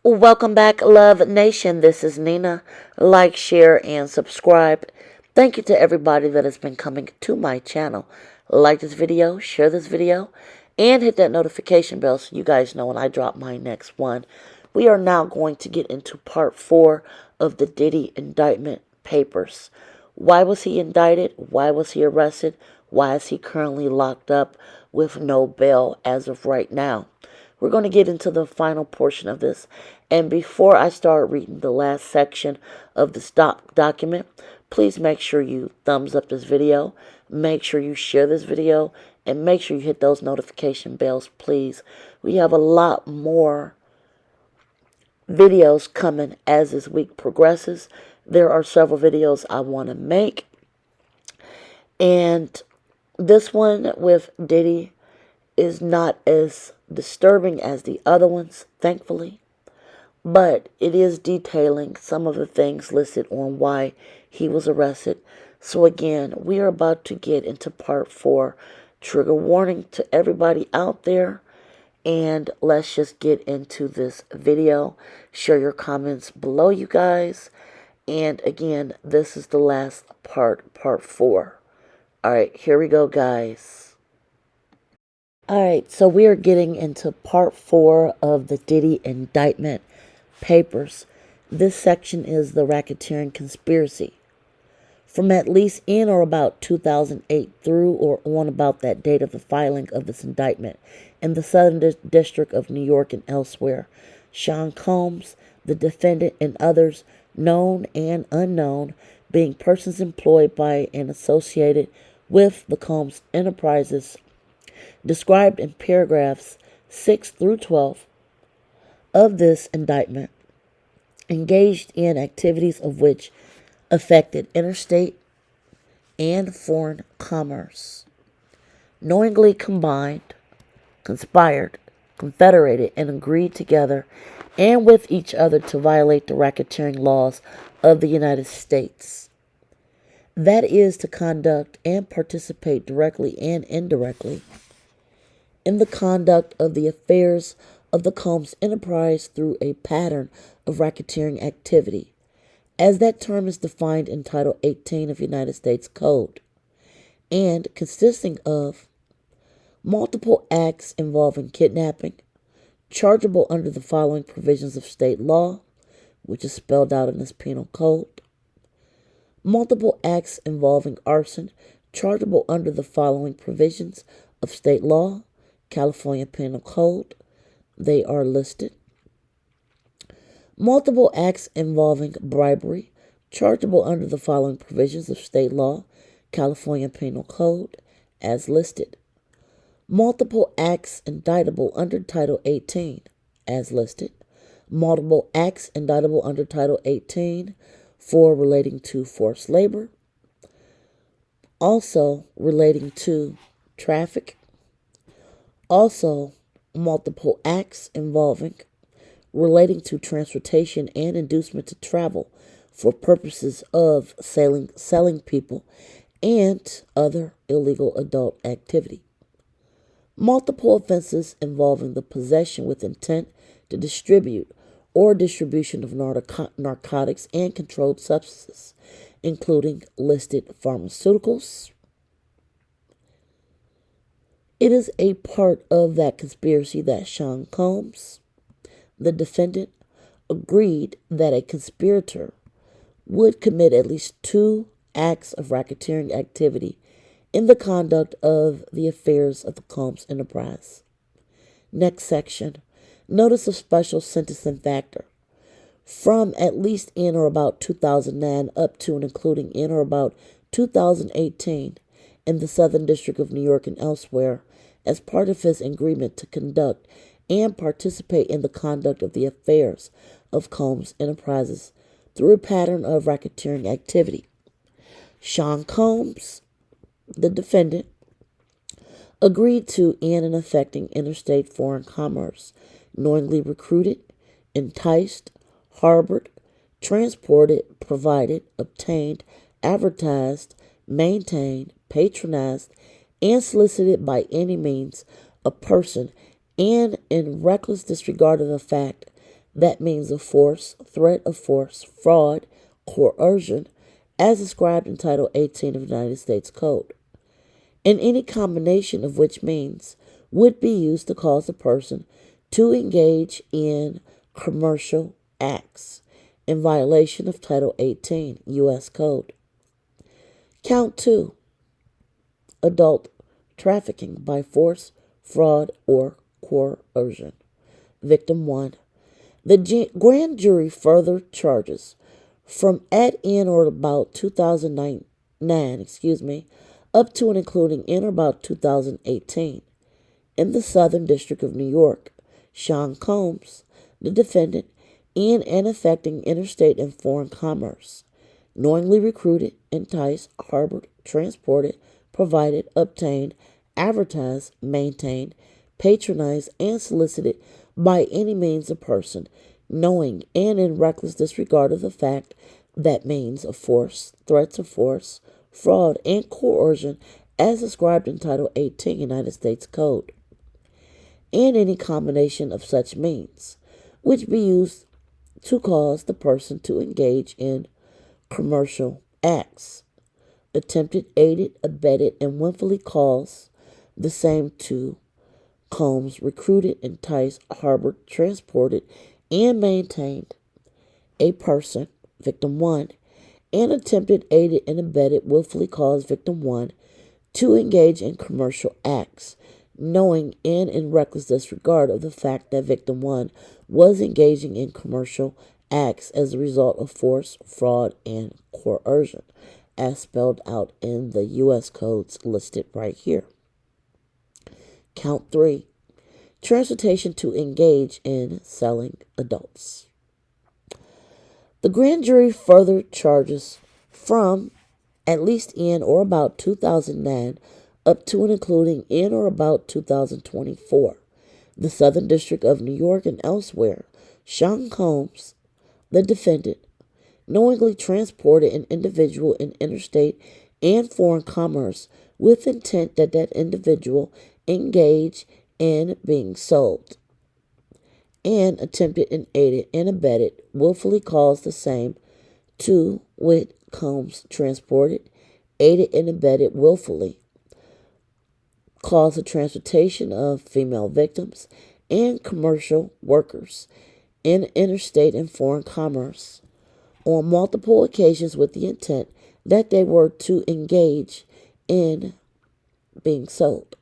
Welcome back, Love Nation. This is Nina. Like, share, and subscribe. Thank you to everybody that has been coming to my channel. Like this video, share this video, and hit that notification bell so you guys know when I drop my next one. We are now going to get into part 4 of the Diddy indictment papers. Why was he indicted? Why was he arrested? Why is he currently locked up with no bail as of right now? We're going to get into the final portion of this. And before I start reading the last section of this document, please make sure you thumbs up this video. Make sure you share this video. And make sure you hit those notification bells, please. We have a lot more videos coming as this week progresses. There are several videos I want to make. And this one with Diddy is not as disturbing as the other ones, thankfully, but it is detailing some of the things listed on why he was arrested. So again, we are about to get into part 4. Trigger warning to everybody out there, and let's just get into this video. Share your comments below, you guys. And again, this is the last part 4. All right, here we go, guys. Alright, so we are getting into part 4 of the Diddy indictment papers. This section is the racketeering conspiracy. From at least in or about 2008 through or on about that date of the filing of this indictment in the Southern District of New York and elsewhere, Sean Combs, the defendant, and others, known and unknown, being persons employed by and associated with the Combs enterprises, described in paragraphs 6 through 12 of this indictment, engaged in activities of which affected interstate and foreign commerce, knowingly combined, conspired, confederated, and agreed together and with each other to violate the racketeering laws of the United States. That is, to conduct and participate directly and indirectly in the conduct of the affairs of the Combs enterprise through a pattern of racketeering activity, as that term is defined in Title 18 of United States Code, and consisting of multiple acts involving kidnapping, chargeable under the following provisions of state law, which is spelled out in this penal code, multiple acts involving arson, chargeable under the following provisions of state law, California Penal Code, they are listed. Multiple acts involving bribery, chargeable under the following provisions of state law, California Penal Code, as listed. Multiple acts indictable under Title 18, as listed. Multiple acts indictable under Title 18 for relating to forced labor, also relating to traffic. Also, multiple acts involving relating to transportation and inducement to travel for purposes of selling people and other illegal adult activity. Multiple offenses involving the possession with intent to distribute or distribution of narcotics and controlled substances, including listed pharmaceuticals. It is a part of that conspiracy that Sean Combs, the defendant, agreed that a conspirator would commit at least 2 acts of racketeering activity in the conduct of the affairs of the Combs enterprise. Next section, notice of special sentencing factor. From at least in or about 2009 up to and including in or about 2018 in the Southern District of New York and elsewhere, as part of his agreement to conduct and participate in the conduct of the affairs of Combs enterprises through a pattern of racketeering activity. Sean Combs, the defendant, agreed to in and affecting interstate foreign commerce, knowingly recruited, enticed, harbored, transported, provided, obtained, advertised, maintained, patronized, and solicited by any means a person, and in reckless disregard of the fact that means of force, threat of force, fraud, coercion, as described in Title 18 of the United States Code, and any combination of which means would be used to cause a person to engage in commercial acts in violation of Title 18 U.S. Code. Count 2, adult trafficking by force, fraud, or coercion. Victim 1. The grand jury further charges from at in or about 2009, up to and including in or about 2018. In the Southern District of New York, Sean Combs, the defendant, in and affecting interstate and foreign commerce, knowingly recruited, enticed, harbored, transported, provided, obtained, advertised, maintained, patronized, and solicited by any means a person, knowing and in reckless disregard of the fact that means of force, threats of force, fraud, and coercion as described in Title 18 United States Code, and any combination of such means, which be used to cause the person to engage in commercial acts, attempted, aided, abetted, and willfully cause the same to Combs recruited, enticed, harbored, transported, and maintained a person, victim 1, and attempted, aided, and abetted, willfully caused victim 1 to engage in commercial acts, knowing and in reckless disregard of the fact that victim 1 was engaging in commercial acts as a result of force, fraud, and coercion, as spelled out in the U.S. codes listed right here. Count 3, transportation to engage in selling adults. The grand jury further charges from at least in or about 2009 up to and including in or about 2024. The Southern District of New York and elsewhere, Sean Combs, the defendant, knowingly transported an individual in interstate and foreign commerce with intent that that individual engage in being sold, and attempted and aided and abetted, willfully caused the same to wit Combs transported, aided and abetted willfully caused the transportation of female victims and commercial workers in interstate and foreign commerce on multiple occasions with the intent that they were to engage in being sold.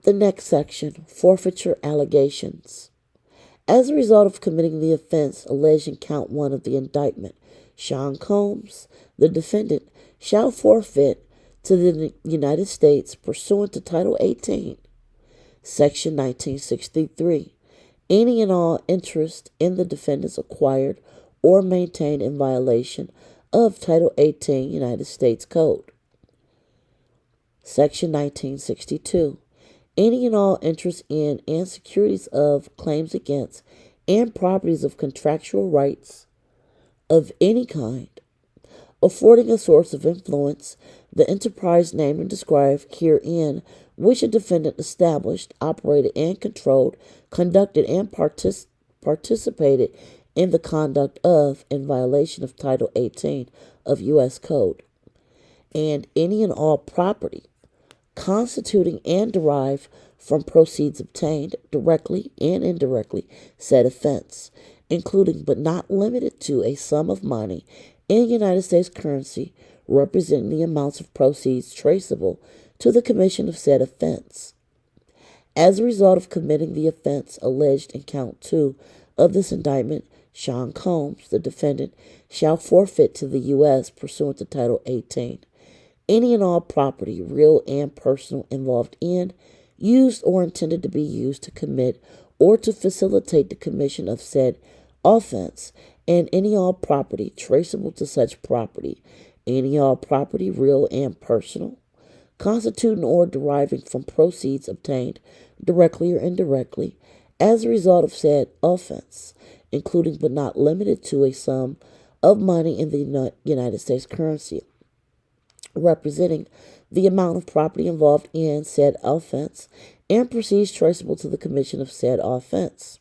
The next section, forfeiture allegations. As a result of committing the offense alleged in count 1 of the indictment, Sean Combs, the defendant, shall forfeit to the United States pursuant to Title 18, Section 1963, any and all interest in the defendant's acquired or maintained in violation of Title 18 United States Code. Section 1962, any and all interest in and securities of, claims against, and properties of contractual rights of any kind, affording a source of influence, the enterprise named and described herein, which a defendant established, operated, and controlled, conducted, and participated in the conduct of, in violation of Title 18 of U.S. Code, and any and all property constituting and derived from proceeds obtained directly and indirectly said offense, including but not limited to a sum of money in United States currency representing the amounts of proceeds traceable to the commission of said offense. As a result of committing the offense alleged in count 2 of this indictment, Sean Combs, the defendant, shall forfeit to the U.S. pursuant to Title 18 any and all property, real and personal, involved in, used, or intended to be used to commit or to facilitate the commission of said offense, and any all property traceable to such property, any all property, real and personal, constituting or deriving from proceeds obtained directly or indirectly as a result of said offense, including but not limited to a sum of money in the United States currency representing the amount of property involved in said offense, and proceeds traceable to the commission of said offense.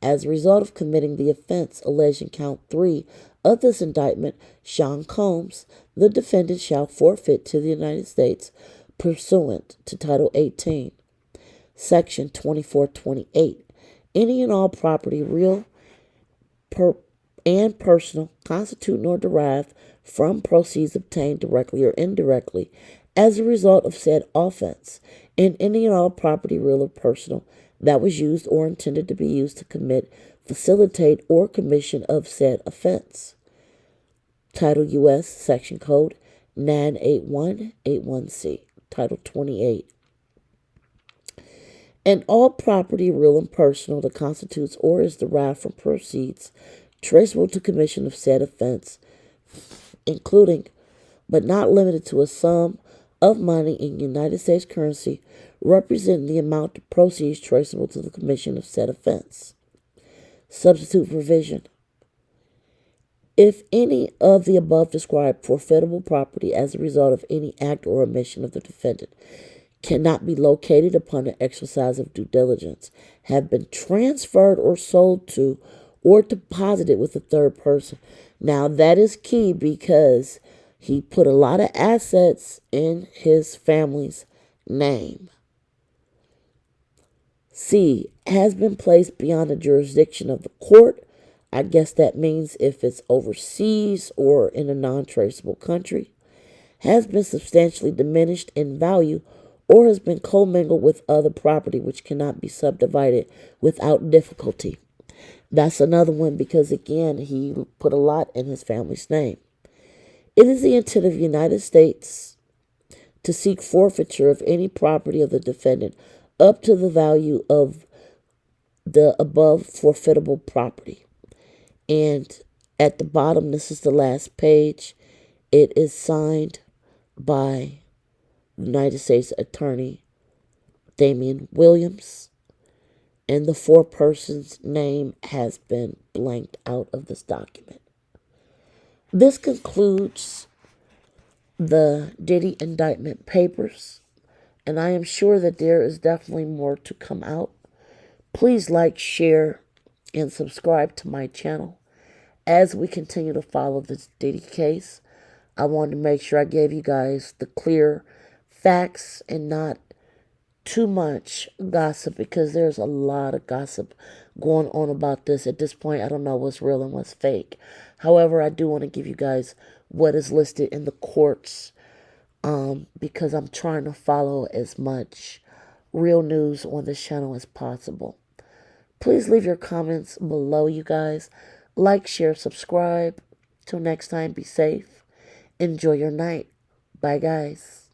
As a result of committing the offense alleged in count 3 of this indictment, Sean Combs, the defendant, shall forfeit to the United States, pursuant to Title 18, Section 2428, any and all property, real and personal, constituting or derived from proceeds obtained directly or indirectly as a result of said offense, and any and all property, real or personal, that was used or intended to be used to commit, facilitate, or commission of said offense. Title U.S. Section Code 98181C. Title 28. And all property, real and personal, that constitutes or is derived from proceeds traceable to commission of said offense, including but not limited to a sum of money in United States currency representing the amount of proceeds traceable to the commission of said offense. Substitute provision. If any of the above described forfeitable property as a result of any act or omission of the defendant cannot be located upon the exercise of due diligence, have been transferred or sold to or deposited with a third person. Now that is key because he put a lot of assets in his family's name. C, has been placed beyond the jurisdiction of the court. I guess that means if it's overseas or in a non-traceable country. Has been substantially diminished in value or has been commingled with other property which cannot be subdivided without difficulty. That's another one because, again, he put a lot in his family's name. It is the intent of the United States to seek forfeiture of any property of the defendant up to the value of the above forfeitable property. And at the bottom, this is the last page, it is signed by United States Attorney Damian Williams, and the foreperson's name has been blanked out of this document. This concludes the Diddy indictment papers, and I am sure that there is definitely more to come out. Please like, share, and subscribe to my channel as we continue to follow this Diddy case. I wanted to make sure I gave you guys the clear facts and not too much gossip, because there's a lot of gossip going on about this. At this point, I don't know what's real and what's fake. However, I do want to give you guys what is listed in the courts because I'm trying to follow as much real news on this channel as possible. Please leave your comments below, you guys. Like, share, subscribe. Till next time, be safe. Enjoy your night. Bye, guys.